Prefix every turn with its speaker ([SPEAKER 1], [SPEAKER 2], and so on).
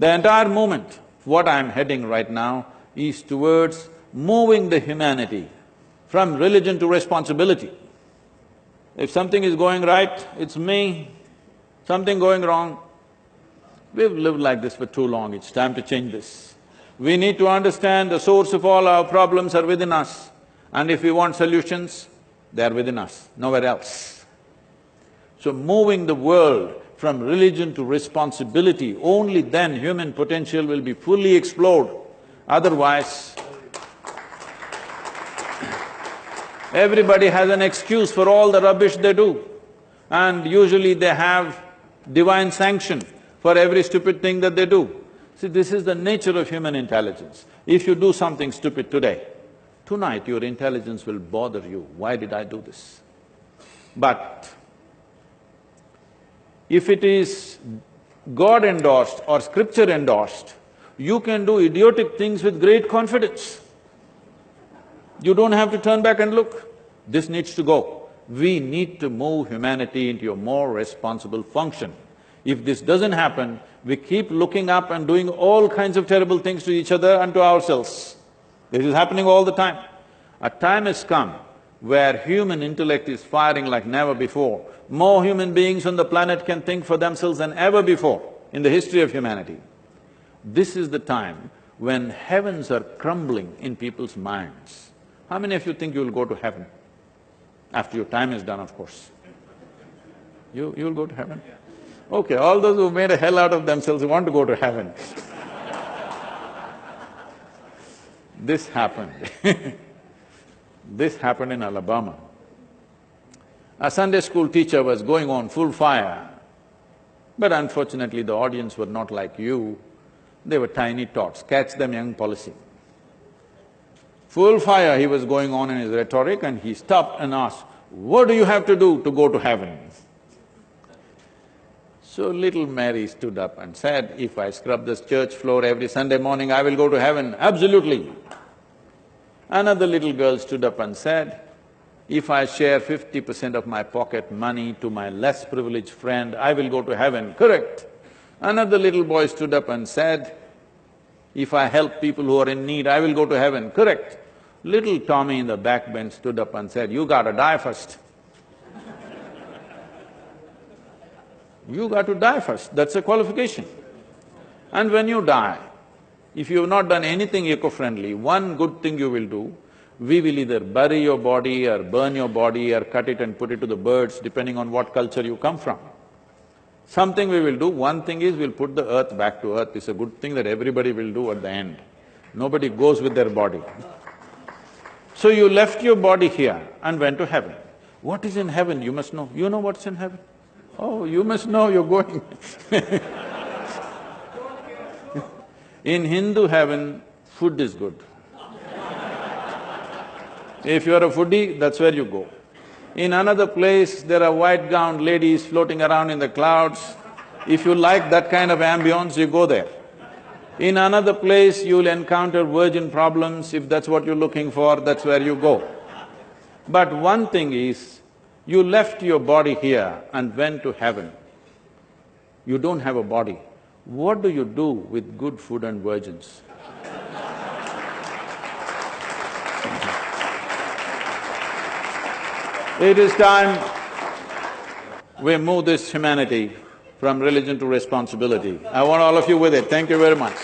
[SPEAKER 1] The entire movement, what I'm heading right now, is towards moving the humanity from religion to responsibility. If something is going right, it's me. Something going wrong, we've lived like this for too long, it's time to change this. We need to understand the source of all our problems are within us, and if we want solutions, they are within us, nowhere else. So moving the world from religion to responsibility, only then human potential will be fully explored. Otherwise, everybody has an excuse for all the rubbish they do, and usually they have divine sanction for every stupid thing that they do. See, this is the nature of human intelligence. If you do something stupid today, tonight your intelligence will bother you, why did I do this? But if it is God endorsed or scripture endorsed, you can do idiotic things with great confidence. You don't have to turn back and look. This needs to go. We need to move humanity into a more responsible function. If this doesn't happen, we keep looking up and doing all kinds of terrible things to each other and to ourselves. This is happening all the time. A time has come where human intellect is firing like never before. More human beings on the planet can think for themselves than ever before in the history of humanity. This is the time when heavens are crumbling in people's minds. How many of you think you'll go to heaven? After your time is done, of course. You'll go to heaven? Okay, all those who made a hell out of themselves want to go to heaven. This happened. This happened in Alabama. A Sunday school teacher was going on full fire, but unfortunately the audience were not like you, they were tiny tots, catch them young policy. Full fire he was going on in his rhetoric, and he stopped and asked, "What do you have to do to go to heaven?" So little Mary stood up and said, "If I scrub this church floor every Sunday morning, I will go to heaven, absolutely." Another little girl stood up and said, "If I share 50% of my pocket money to my less privileged friend, I will go to heaven, correct?" Another little boy stood up and said, "If I help people who are in need, I will go to heaven, correct?" Little Tommy in the back bench stood up and said, "You gotta die first." You got to die first, that's a qualification. And when you die, if you have not done anything eco-friendly, one good thing you will do, we will either bury your body or burn your body or cut it and put it to the birds, depending on what culture you come from. Something we will do, one thing is we'll put the earth back to earth, it's a good thing that everybody will do at the end. Nobody goes with their body. So you left your body here and went to heaven. What is in heaven, you must know. You know what's in heaven? Oh, you must know, you're going In Hindu heaven, food is good. If you're a foodie, that's where you go. In another place, there are white-gowned ladies floating around in the clouds. If you like that kind of ambience, you go there. In another place, you'll encounter virgin problems. If that's what you're looking for, that's where you go. But one thing is, you left your body here and went to heaven. You don't have a body. What do you do with good food and virgins? It is time we move this humanity from religion to responsibility. I want all of you with it. Thank you very much.